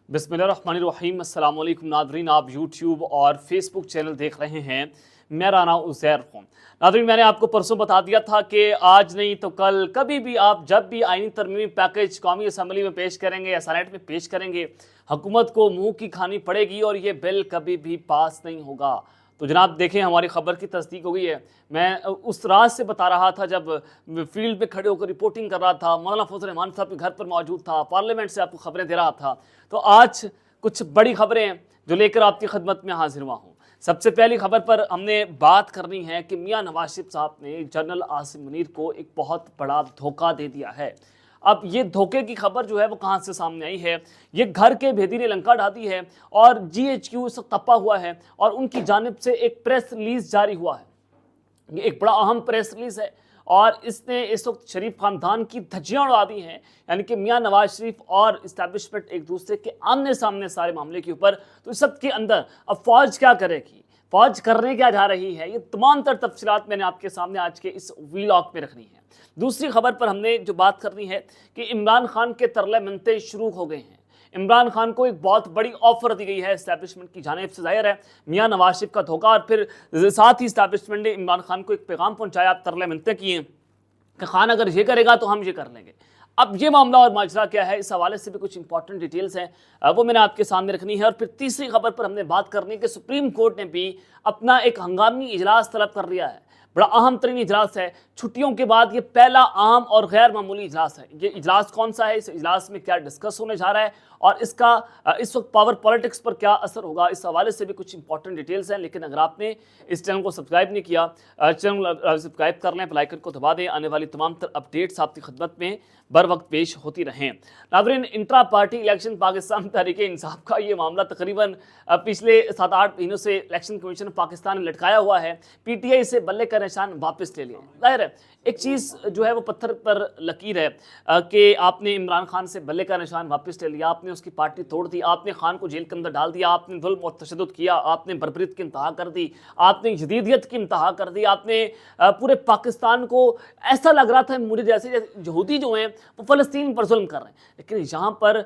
बिस्मिल्लाहिर्रहमानिर्रहीम। अस्सलाम वालेकुम नादरीन, आप यूट्यूब और फेसबुक चैनल देख रहे हैं। मेरा नाम उज़ैर हूँ। नादरीन, मैंने आपको परसों बता दिया था कि आज नहीं तो कल, कभी भी आप जब भी आईनी तरमीमी पैकेज कौमी असम्बली में पेश करेंगे या सेनेट में पेश करेंगे, हुकूमत को मुंह की खानी पड़ेगी और ये बिल कभी भी पास नहीं होगा। तो जनाब देखें, हमारी खबर की तस्दीक हो गई है। मैं उस राज से बता रहा था जब फील्ड पे खड़े होकर रिपोर्टिंग कर रहा था, मौलाना फजल रहमान साहब के घर पर मौजूद था, पार्लियामेंट से आपको खबरें दे रहा था। तो आज कुछ बड़ी खबरें हैं जो लेकर आपकी खिदमत में हाजिर हुआ हूँ। सबसे पहली खबर पर हमने बात करनी है कि मियां नवाज शरीफ साहब ने जनरल आसिम मुनीर को एक बहुत बड़ा धोखा दे दिया है। अब ये धोखे की खबर जो है वो कहाँ से सामने आई है? ये घर के भेदी ने लंका ढा दी है और GHQ इस वक्त तपा हुआ है और उनकी जानिब से एक प्रेस रिलीज जारी हुआ है। ये एक बड़ा अहम प्रेस रिलीज है और इसने इस वक्त शरीफ खानदान की धज्जियां उड़ा दी हैं। यानी कि मियां नवाज शरीफ और इस्टेब्लिशमेंट एक दूसरे के आमने सामने सारे मामले के ऊपर। तो इस सब के अंदर अब फौज क्या करेगी, फौज करने क्या जा रही है, ये तमाम तर तफसीलात मैंने आपके सामने आज के इस वीलॉग में रखनी है। दूसरी खबर पर हमने जो बात करनी है कि इमरान खान के तरले मनते शुरू हो गए हैं। इमरान खान को एक बहुत बड़ी ऑफर दी गई है एस्टैब्लिशमेंट की जानिब से। जाहिर है मियां नवाज शरीफ का धोखा और फिर साथ ही एस्टैब्लिशमेंट ने इमरान खान को एक पैगाम पहुंचाया, तरले मिलते किए कि खान अगर ये करेगा तो हम ये कर लेंगे। अब ये मामला और माजरा क्या है, इस हवाले से भी कुछ इंपॉर्टेंट डिटेल्स हैं, वो मैंने आपके सामने रखनी है। और फिर तीसरी खबर पर हमने बात करनी है कि सुप्रीम कोर्ट ने भी अपना एक हंगामी इजलास तलब कर लिया है। बड़ा अहम तरीन इजलास है, छुट्टियों के बाद ये पहला आम और गैर मामूली इजलास है। ये इजलास कौन सा है, इस इजलास में क्या डिस्कस होने जा रहा है और इसका इस वक्त पावर पॉलिटिक्स पर क्या असर होगा, इस हवाले से भी कुछ इंपॉर्टेंट डिटेल्स हैं। लेकिन अगर आपने इस चैनल को सब्सक्राइब नहीं किया, चैनल सब्सक्राइब कर लें, बेल आइकन को दबा दें, आने वाली तमाम अपडेट्स आपकी खिदमत में बर वक्त पेश होती रहें। नाज़रीन, intra party election Pakistan Tehreek Insaf का ये मामला तकरीबन पिछले 7-8 महीनों से इलेक्शन कमीशन पाकिस्तान ने लटकाया हुआ है। PTI से बल्ले का निशान वापस ले लिया। जाहिर है एक चीज़ जो है वो पत्थर पर लकीर है कि आपने इमरान खान से बल्ले का निशान वापस ले लिया, आपने उसकी पार्टी तोड़ दी, आपने खान को जेल के अंदर डाल दिया, आपने जुल्म और तशद्दुद किया, आपने बर्बरीत की इंतहा कर दी, आपने जदीदियत की इंतहा कर दी, आपने पूरे पाकिस्तान को ऐसा लग रहा था मुझे जैसे यहूदी जो हैं वो फ़लस्तीन पर जुल्म कर रहे हैं। लेकिन यहाँ पर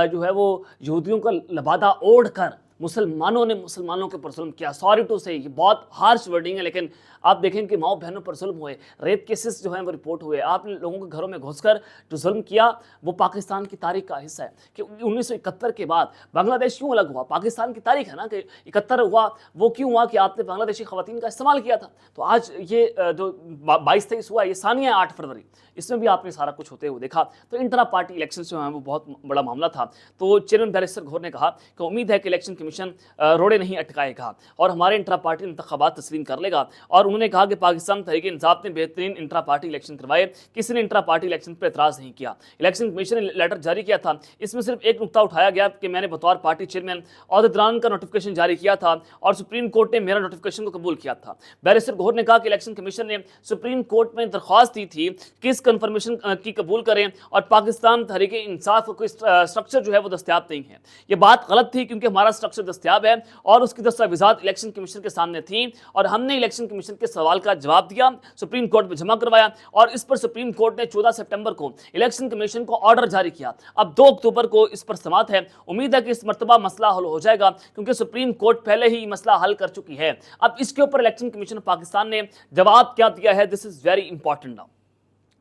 जो है वो यहूदियों का लबादा ओढ़ कर मुसलमानों ने मुसलमानों के पर जुल्म किया। सॉरी टू से, ये बहुत हार्श वर्डिंग है, लेकिन आप देखें कि माओ बहनों पर जुल्म हुए, रेप केसेस जो हैं वो रिपोर्ट हुए। आपने लोगों के घरों में घुसकर जो जुल्म किया वो पाकिस्तान की तारीख का हिस्सा है कि 1971 के बाद बांग्लादेश क्यों अलग हुआ। पाकिस्तान की तारीख है ना कि 71 हुआ, वो क्यों हुआ कि आपने बांग्लादेशी ख़वातीन का इस्तेमाल किया था। तो आज ये जो 22-23 हुआ, ये सानिया 8 फरवरी, इसमें भी आपने सारा कुछ होते हुए देखा। तो इंट्रा पार्टी इलेक्शन जो है वो बहुत बड़ा मामला था। तो चेयरमैन बैरिस्टर घोर ने कहा कि उम्मीद है कि इलेक्शन कमीशन रोड़े नहीं अटकाएगा और हमारे इंट्रा पार्टी इंतखाबात तस्लीम कर लेगा। और उन्होंने कहा कि पाकिस्तान तहरीक इंसाफ ने बेहतरीन इंट्रा पार्टी इलेक्शन करवाए, किसी ने इंट्रा पार्टी इलेक्शन पर एतराज़ नहीं किया। इलेक्शन कमीशन ने लेटर जारी किया था, इसमें सिर्फ एक नुकता उठाया गया कि मैंने बतौर पार्टी चेयरमैन अहदेदारान का नोटिफिकेशन जारी किया था और सुप्रीम कोर्ट ने मेरा नोटिफिकेशन को कबूल किया था। बैरिस्टर घोर ने कहा कि इलेक्शन कमीशन ने सुप्रीम कोर्ट में दरख्वास्त दी थी कि इस कन्फर्मेशन की कबूल करें और पाकिस्तान तहरीक इंसाफ को स्ट्रक्चर जो है वो दस्तयाब नहीं है। ये बात गलत थी क्योंकि हमारा स्ट्रक्चर दस्तयाब है और उसकी दस्तावेजात इलेक्शन कमीशन के सामने थी और हमने इलेक्शन कमीशन के सवाल का जवाब दिया, सुप्रीम कोर्ट में जमा करवाया और इस पर सुप्रीम कोर्ट ने 14 सितंबर को इलेक्शन कमीशन को ऑर्डर जारी किया। अब 2 अक्टूबर को इस पर समाअत है। उम्मीद है कि इस मरतबा मसला हल हो जाएगा क्योंकि सुप्रीम कोर्ट पहले ही मसला हल कर चुकी है। अब इसके ऊपर इलेक्शन कमीशन पाकिस्तान ने जवाब क्या दिया है, this is very important now.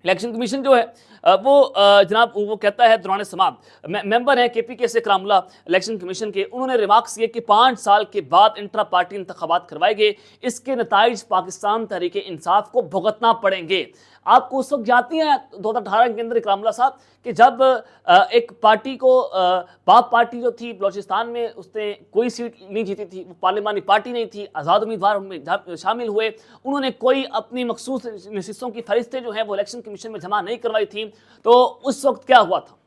Election commission जो है वो जनाब वो कहता है दौरान समात मेंबर हैं KPK से करामुल्ला इलेक्शन कमीशन के, उन्होंने रिमार्क्स किए कि 5 साल के बाद इंट्रा पार्टी इंतखाबात करवाए गए, इसके नताइज पाकिस्तान तहरीक इंसाफ को भुगतना पड़ेंगे। आपको उस वक्त जाती हैं 2018 के अंदर इकरामुल्ला साहब कि जब एक पार्टी को बाप पार्टी जो थी बलोचिस्तान में उसने कोई सीट नहीं जीती थी, वो पार्लिमानी पार्टी नहीं थी, आज़ाद उम्मीदवार में शामिल हुए, उन्होंने कोई अपनी मखसूस नशिस्तों की फरिश्तें जो हैं वो इलेक्शन कमीशन में जमा नहीं करवाई थी। तो उस वक्त क्या हुआ था,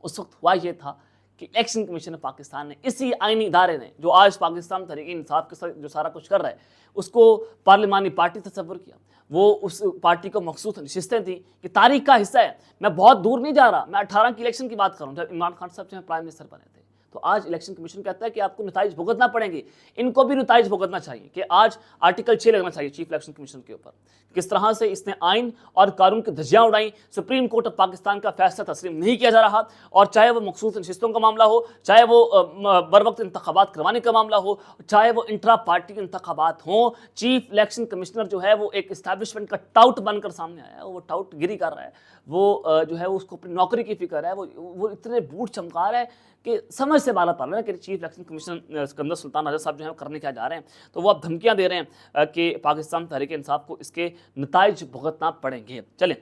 उस वक्त हुआ ये था कि इलेक्शन कमीशन पाकिस्तान ने, इसी आईनी इदारे ने जो आज पाकिस्तान तहरीक इंसाफ के साथ जो सारा कुछ कर रहा है, उसको पार्लिमानी पार्टी तस्वर किया। वो उस पार्टी को मखसूस नशिस्तें थी कि तारीख का हिस्सा है। मैं बहुत दूर नहीं जा रहा, मैं 18 की इलेक्शन की बात करूँ जब इमरान खान साहब जो प्राइम मिनिस्टर बने थे, تو آج الیکشن کمیشن کہتا ہے کہ آپ کو نتائج بھگتنا پڑیں گے، ان کو بھی نتائج بھگتنا چاہیے کہ آج آرٹیکل 6 لگنا چاہیے چیف الیکشن کمیشن کے اوپر، کس طرح سے اس نے آئین اور قانون کی دھجیاں اڑائیں، سپریم کورٹ آف پاکستان کا فیصلہ تسلیم نہیں کیا جا رہا، اور چاہے وہ مخصوص نشستوں کا معاملہ ہو، چاہے وہ بر وقت انتخابات کروانے کا معاملہ ہو، چاہے وہ انٹرا پارٹی انتخابات ہوں، چیف الیکشن کمشنر جو ہے وہ ایک اسٹیبلشمنٹ کا ٹاؤٹ بن کر سامنے آیا ہے، وہ ٹاؤٹ گیری کر رہا ہے، وہ جو ہے اس کو اپنی نوکری کی فکر ہے، وہ اتنے بوٹ چمکار ہے کہ سمجھ سے بالا تر ہے کہ چیف الیکشن کمیشنر سکندر سلطان راجہ صاحب جو ہیں کرنے کیا جا رہے ہیں، تو وہ اب دھمکیاں دے رہے ہیں کہ پاکستان تحریک انصاف کو اس کے نتائج بھگتنا پڑیں گے۔ چلیں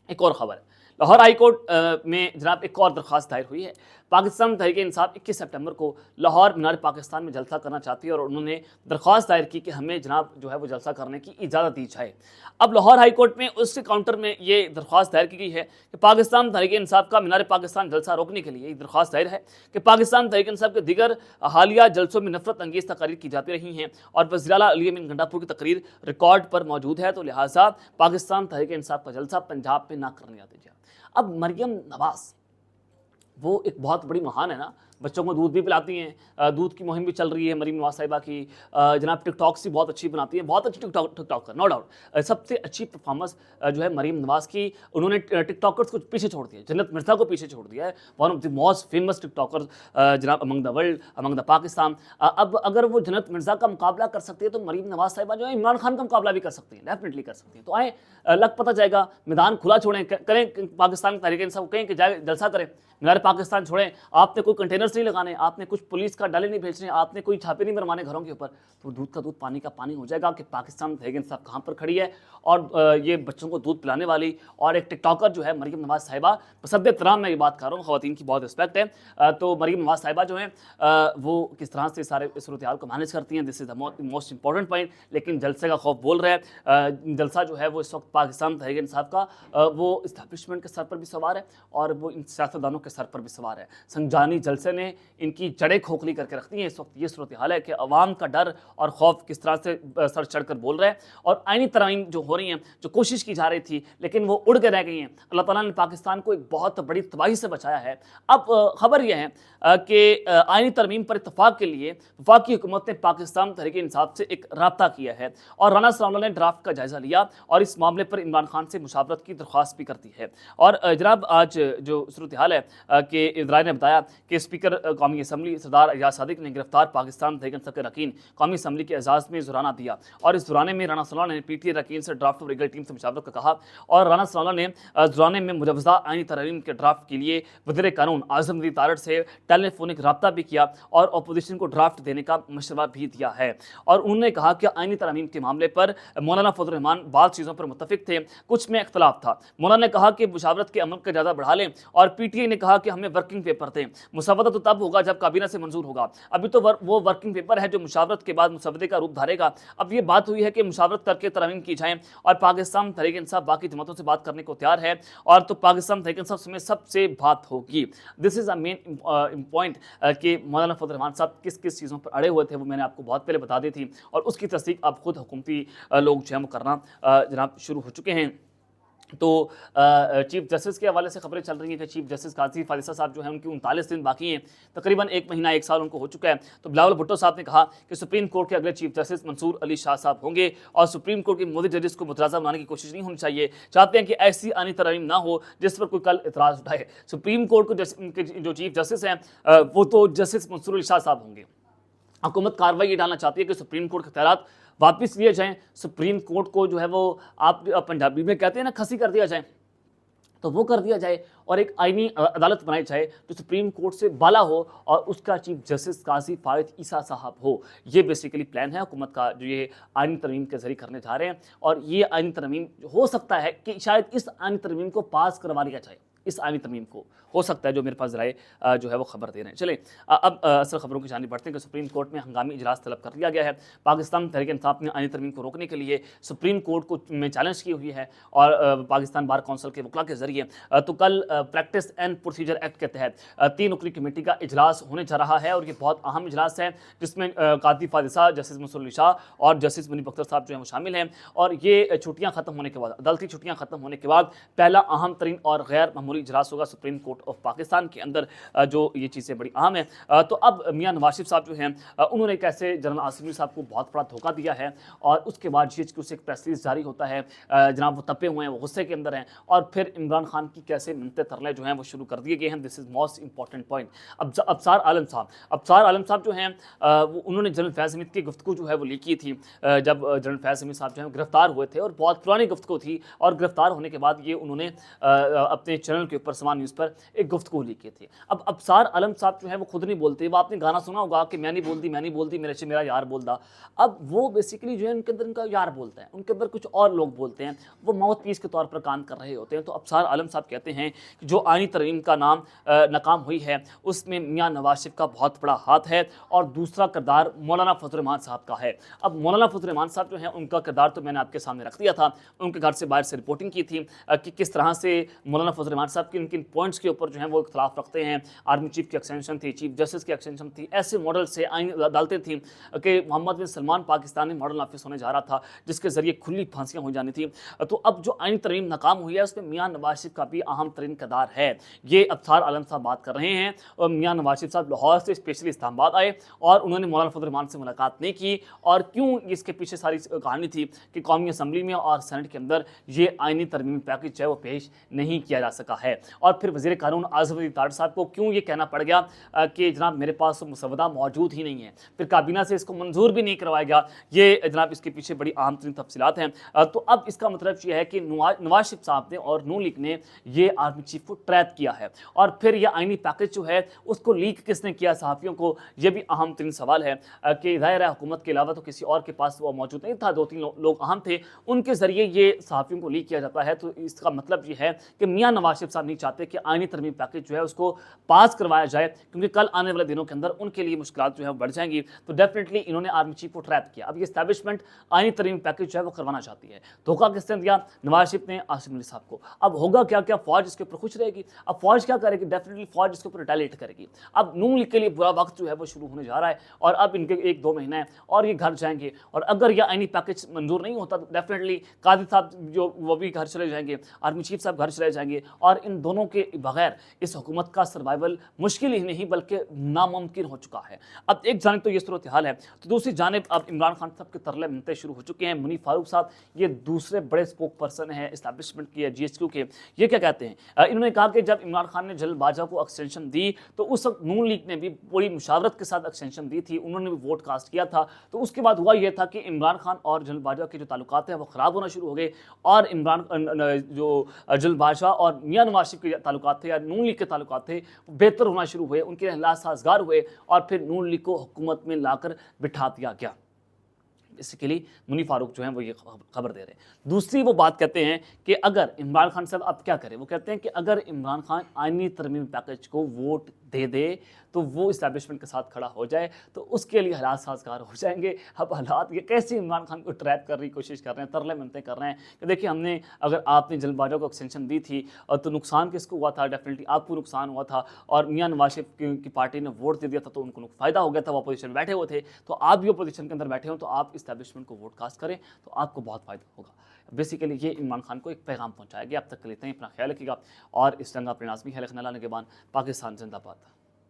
ایک اور خبر ہے، لاہور ہائی کورٹ میں جناب ایک اور درخواست دائر ہوئی ہے۔ پاکستان تحریک انصاف 21 سپٹمبر کو لاہور مینار پاکستان میں جلسہ کرنا چاہتی ہے، اور انہوں نے درخواست دائر کی کہ ہمیں جناب جو ہے وہ جلسہ کرنے کی اجازت دی جائے۔ اب لاہور ہائی کورٹ میں اس کے کاؤنٹر میں یہ درخواست دائر کی گئی ہے کہ پاکستان تحریک انصاف کا مینار پاکستان جلسہ روکنے کے لیے ایک درخواست دائر ہے کہ پاکستان تحریک انصاف کے دیگر حالیہ جلسوں میں نفرت انگیز تقاریر کی جاتی رہی ہیں اور وزیر اعلیٰ علی امین گنڈاپور کی تقریر ریکارڈ پر موجود ہے، تو لہٰذا پاکستان تحریک انصاف کا جلسہ پنجاب میں نہ کرنے دیا جائے۔ اب مریم نواز وہ ایک بہت بڑی مہان ہے نا، بچوں کو دودھ بھی پلاتی ہیں، دودھ کی مہم بھی چل رہی ہے مریم نواز صاحبہ کی، جناب ٹک ٹاکس بھی بہت اچھی بناتی ہیں، بہت اچھی ٹک ٹاکر نو ڈاؤٹ، سب سے اچھی پرفارمنس جو ہے مریم نواز کی، انہوں نے ٹک ٹاکرز کو پیچھے چھوڑ دیا، جنت مرزا کو پیچھے چھوڑ دیا ہے، one of the most famous TikToker جناب امنگ دا ورلڈ، امنگ دا پاکستان۔ اب اگر وہ جنت مرزا کا مقابلہ کر سکتی ہے تو مریم نواز صاحبہ جو ہے عمران خان کا مقابلہ بھی کر سکتی ہیں، ڈیفینیٹلی کر سکتی ہیں۔ تو آئیں لگ پتہ جائے گا، میدان کھلا چھوڑیں، کریں پاکستان تحریک انصاف کو کہیں کہ جائے جلسہ کریں، مینار پاکستان چھوڑیں، آپ نے کوئی کنٹینرز نہیں لگانے، آپ نے کچھ پولیس کا ڈالے نہیں بھیجنے، آپ نے کوئی چھاپے نہیں مروانے گھروں کے اوپر، تو دودھ کا دودھ پانی کا پانی ہو جائے گا کہ پاکستان تحریک انصاف کہاں پر کھڑی ہے، اور یہ بچوں کو دودھ پلانے والی اور ایک ٹک ٹاکر جو ہے مریم نواز صاحبہ، بسد احترام میں یہ بات کر رہا ہوں، خواتین کی بہت رسپیکٹ ہے، تو مریم نواز صاحبہ جو ہیں وہ کس طرح سے سارے صورتحال کو مینیج کرتی ہیں، دس از دا موسٹ امپورٹنٹ پوائنٹ۔ لیکن جلسے کا خوف بول رہا ہے، جلسہ جو ہے وہ اس وقت پاکستان تحریک انصاف کا وہ اسٹیبلشمنٹ کے سر پر بھی سوار ہے اور وہ ان سیاستدانوں کے سر پر بھی سوار ہے۔ سنجانی جلسے نے ان کی جڑیں کھوکھلی کر کے رکھ دی ہیں۔ اس وقت یہ صورتحال ہے کہ عوام کا ڈر اور خوف کس طرح سے سر چڑھ کر بول رہا ہے، اور آئینی ترامیم جو ہو رہی ہیں، جو کوشش کی جا رہی تھی لیکن وہ اڑ کے رہ گئی ہیں۔ اللہ تعالیٰ نے پاکستان کو ایک بہت بڑی تباہی سے بچایا ہے۔ اب خبر یہ ہے کہ آئینی ترمیم پر اتفاق کے لیے وفاقی حکومت نے پاکستان تحریک انصاف سے ایک رابطہ کیا ہے، اور رانا ثناء اللہ نے ڈرافٹ کا جائزہ لیا اور اس معاملے پر عمران خان سے مشاورت کی درخواست بھی کرتی ہے۔ اور جناب آج جو صورتحال ہے کہ ذرائع نے بتایا کہ اسپیکر قومی اسمبلی سردار ایاز صادق نے گرفتار پاکستان تحریک انصاف کے رکین قومی اسمبلی کے اعزاز میں زرانہ دیا، اور اس زرانے میں رانا ثناء اللہ نے پی ٹی اے رکین سے ڈرافٹ اور لیگل ٹیم سے مشاورت کا کہا، اور رانا ثناء اللہ نے زرانے میں مجوزہ آئینی ترمیم کے ڈرافٹ کے لیے وزیر قانون اعظم علی تارڑ سے ٹیلی فونک رابطہ بھی کیا اور اپوزیشن کو ڈرافٹ دینے کا مشورہ بھی دیا ہے، اور انہوں نے کہا کہ آئینی ترمیم کے معاملے پر مولانا فضل الرحمان بعض چیزوں پر متفق تھے، کچھ میں اختلاف تھا۔ مولانا نے کہا کہ مشاورت کے عمل کا جائزہ بڑھا لیں، اور پی ٹی اے نے کہا کہ ہمیں ورکنگ پیپر تھے، مسودہ تو تب ہوگا جب کابینہ سے منظور ہوگا، ابھی تو وہ ورکنگ پیپر ہے جو مشاورت کے بعد مسودے کا روپ دھارے گا۔ اب یہ بات ہوئی ہے کہ مشاورت کر کے ترمیم کی جائیں، اور پاکستان تحریک انصاف باقی جماعتوں سے بات کرنے کو تیار ہے، اور تو پاکستان تحریک انصاف میں سب سے بات ہوگی۔ دس از اے مین پوائنٹ کہ مولانا فضل الرحمان صاحب کس کس چیزوں پر اڑے ہوئے تھے، وہ میں نے آپ کو بہت پہلے بتا دی تھی، اور اس کی تصدیق اب خود حکومتی لوگ جو ہیں وہ کرنا جناب شروع ہو چکے ہیں۔ تو چیف جسٹس کے حوالے سے خبریں چل رہی ہیں کہ چیف جسٹس قاضی فاضل صاحب جو ہیں ان کی 39 دن باقی ہیں، تقریباً ایک مہینہ ایک سال ان کو ہو چکا ہے۔ تو بلاول بھٹو صاحب نے کہا کہ سپریم کورٹ کے اگلے چیف جسٹس منصور علی شاہ صاحب ہوں گے، اور سپریم کورٹ کے مودی ججز کو متنازع بنانے کی کوشش نہیں ہونی چاہیے، چاہتے ہیں کہ ایسی آئینی ترمیم نہ ہو جس پر کوئی کل اعتراض اٹھائے۔ سپریم کورٹ کو جو چیف جسٹس ہیں وہ تو جسٹس منصور علی شاہ صاحب ہوں گے۔ حکومت کارروائی یہ ڈالنا چاہتی ہے کہ سپریم کورٹ کے اختیارات واپس لیے جائیں، سپریم کورٹ کو جو ہے وہ آپ پنجابی میں کہتے ہیں نا کھسی کر دیا جائے، تو وہ کر دیا جائے، اور ایک آئینی عدالت بنائی جائے جو سپریم کورٹ سے بالا ہو، اور اس کا چیف جسٹس قاضی فارغ عیسیٰ صاحب ہو۔ یہ بیسیکلی پلان ہے حکومت کا جو یہ آئینی ترمیم کے ذریعے کرنے جا رہے ہیں، اور یہ آئینی ترمیم ہو سکتا ہے کہ شاید اس آئینی ترمیم کو پاس کروا لیا جائے، اس آئینی ترمیم کو ہو سکتا ہے، جو میرے پاس ذرائع جو ہے وہ خبر دے رہے ہیں۔ چلیں اب اصل خبروں کی جانب بڑھتے ہیں کہ سپریم کورٹ میں ہنگامی اجلاس طلب کر لیا گیا ہے۔ پاکستان تحریک انصاف نے آئینی ترمیم کو روکنے کے لیے سپریم کورٹ کو میں چیلنج کی ہوئی ہے، اور پاکستان بار کونسل کے وکلاء کے ذریعے تو کل پریکٹس اینڈ پروسیجر ایکٹ کے تحت 3 رکنی کمیٹی کا اجلاس ہونے جا رہا ہے، اور یہ بہت اہم اجلاس ہے جس میں قاضی فاضل صاحب، جسٹس منصور علی شاہ اور جسٹس منیب اختر صاحب جو ہیں وہ شامل ہیں، اور یہ چھٹیاں ختم ہونے کے بعد، عدالتی چھٹیاں ختم ہونے کے بعد پہلا اہم ترین اور غیر معمولی अबूरी इजलास होगा सुप्रीम कोर्ट ऑफ पाकिस्तान के अंदर, जो ये चीज़ें बड़ी अहम है। तो अब मियां नवाज शरीफ साहब जो हैं उन्होंने कैसे जनरल आसिफ अली साहब को बहुत बड़ा धोखा दिया है, और उसके बाद GHQ से एक प्रेस रिलीज जारी होता है, जनाब वो तपे हुए हैं, वो गुस्से के अंदर हैं, और फिर इमरान खान की कैसे मिन्नतें तरले जो हैं वो शुरू कर दिए गए हैं। This is most important point. Absar Alam Sahab जो हैं उन्होंने जनरल फैज़ हमीद की गुफ्तगू जो है वो लीक की थी, जब जनरल फैज़ हमीद साहब जो हैं गिरफ्तार हुए थे, और बहुत पुरानी गुफ्तगू थी, और गिरफ्तार होने के बाद ये उन्होंने अपने चैनल के ऊपर समान न्यूज़ पर एक गुफ्तगू लीक की थी। अब अबसार आलम साहब जो है वो खुद नहीं बोलते, वो आपने गाना सुना होगा कि मैं नहीं बोलती मेरे से मेरा यार बोलता। अब वो बेसिकली जो है उनके अंदर उनका यार बोलता है, उनके अंदर कुछ और लोग बोलते हैं, वो माउथ पीस के तौर पर काम कर रहे होते हैं। तो अबसार आलम साहब कहते हैं कि जो आईनी तरमीम का नाम नाकाम हुई है उसमें मियां नवाज शरीफ का बहुत बड़ा हाथ है, और दूसरा किरदार मौलाना फजल रहमान साहब का है। अब मौलाना फजल रहमान साहब जो है उनका किरदार तो मैंने आपके सामने रख दिया था, उनके घर से बाहर से रिपोर्टिंग की थी कि किस तरह से मौलाना फजल रहमान साहब किन किन पॉइंट्स के ऊपर जो है वो इख्तलाफ रखते हैं। आर्मी चीफ की एक्सटेंशन थी, चीफ जस्टिस की एक्सटेंशन थी, ऐसे मॉडल से आईन अदालतें थी कि मोहम्मद बिन सलमान पाकिस्तानी मॉडल ऑफिस होने जा रहा था, जिसके जरिए खुली फांसियां हो जानी थी। तो अब जो आईनी तरमीम नाकाम हुई है उसमें मियां नवाज शरीफ का भी अहम तरीन किरदार है। ये अबसार आलम साहब बात कर रहे हैं, और मियां नवाज शरीफ साहब लाहौर से स्पेशली इस्लामाबाद आए, और उन्होंने मौलाना फजल रहमान से मुलाकात नहीं की। और क्यों, इसके पीछे सारी कहानी थी कि कौमी असम्बली में और सेनेट के अंदर ये आईनी तरमीमी पैकेज है वो पेश नहीं किया जा सका है। और फिर वज़ीर कानून आज़म अली ताड़ साहब को क्यों ये कहना पड़ गया कि जनाब मेरे पास मुसवदा मौजूद ही नहीं है, फिर काबीना से इसको मंजूर भी नहीं करवाया गया। ये जनाब इसके पीछे बड़ी अहम तरीन तफसीलात हैं। तो अब इसका मतलब ये है कि नवाज शरीफ साहब ने और नून लीग ने ये आर्मी चीफ को ट्रैप किया है, और फिर ये आईनी पैकेज जो है उसको लीक किसने किया सहाफ़ियों को, ये भी अहम तरीन सवाल है कि ज़ाहिर है हुकूमत के अलावा तो किसी और के पास वो मौजूद नहीं था, 2-3 लोग अहम थे, उनके ज़रिए ये सहाफ़ियों को लीक किया जाता है। तो इसका मतलब ये है कि मियां नवाज शरीफ साहब नहीं चाहते कि आईनी तरमीम पैकेज जो है उसको पास करवाया जाए, क्योंकि कल आने वाले दिनों के अंदर उनके लिए मुश्किलात जो है बढ़ जाएंगी। तो डेफिनेटली इन्होंने आर्मी चीफ को ट्रैप किया। अब ये एस्टैब्लिशमेंट आईनी तरमीम पैकेज जो है वो करवाना चाहती है। धोखा किसने दिया? नवाज शरीफ ने आसिफ अली साहब को। अब होगा क्या, क्या फौज इसके ऊपर खुश रहेगी? अब फौज क्या करेगी? डेफिनेटली फौज इसके ऊपर रिटेलिएट करेगी। अब नून लीग के लिए बुरा वक्त जो है वो शुरू होने जा रहा है, और अब इनके 1-2 महीने हैं और ये घर जाएंगे, और अगर यह आईनी पैकेज मंजूर नहीं होता तो डेफिनेटली कादिर साहब जो वो भी घर चले जाएंगे, आर्मी चीफ साहब घर चले जाएंगे, और इन दोनों के बगैर इस हुकूमत का सर्वाइवल मुश्किल ही नहीं बल्कि नामुमकिन हो चुका है। अब एक जानिब तो ये सूरत हाल है, तो दूसरी जानिब अब इमरान खान साहब के तरले मिलते शुरू हो चुके हैं। मुनीफ फारूक साहब ये दूसरे बड़े स्पोक पर्सन हैं इस्टेब्लिशमेंट के, GHQ के। ये क्या कहते हैं? इन्होंने कहा कि जब इमरान खान ने जनरल बाजवा को एक्सटेंशन दी तो उस वक्त नून लीग ने भी पूरी मुशावरत के साथ एक्सटेंशन दी थी, उन्होंने भी वोट कास्ट किया था। तो उसके बाद हुआ यह था कि इमरान खान और जनरल बाजवा के जो ताल्लुकात हैं वो ख़राब होना शुरू हो गए, और इमरान जो जनरल बाजवा और मियां नवाज शरीफ के ताल्लुकात थे या नून लीग के ताल्लुकात थे बेहतर होना शुरू हुए, उनके लिए साजगार हुए, और फिर नून लीग को हुकूमत में लाकर बिठा दिया गया। इसके लिए मुनीफ फारूक जो हैं वो ये खबर दे रहे हैं। दूसरी वो बात कहते हैं कि अगर इमरान खान साहब अब क्या करें, वो कहते हैं कि अगर इमरान खान आईनी तरमीम पैकेज को वोट दे दे तो वो इस्टेब्लिशमेंट के साथ खड़ा हो जाए तो उसके लिए हालात साजगार हो जाएंगे। अब हालात ये कैसे इमरान खान को ट्रैप करने की कोशिश कर रहे हैं, तरले मिलते कर रहे हैं कि देखिए हमने, अगर आपने जनरल बाजवा को एक्सटेंशन दी थी तो नुकसान किसको हुआ था? डेफिनेटली आपको नुकसान हुआ था, और मियां नवाज शरीफ की पार्टी ने वोट दे दिया था तो उनको फ़ायदा हो गया था, वो अपोजिशन में बैठे हुए थे। तो आप भी अपोजिशन के अंदर बैठे हो तो आप इस्टेब्लिशमेंट को वोट कास्ट करें तो आपको बहुत फ़ायदा होगा। बेसिकली ये इमरान खान को एक पैगाम पहुँचाएगी। अब तक के लिए इतना ही, अपना ख्याल रखिएगा, और इस जंग अपने नाज़मी है। पाकिस्तान जिंदाबाद।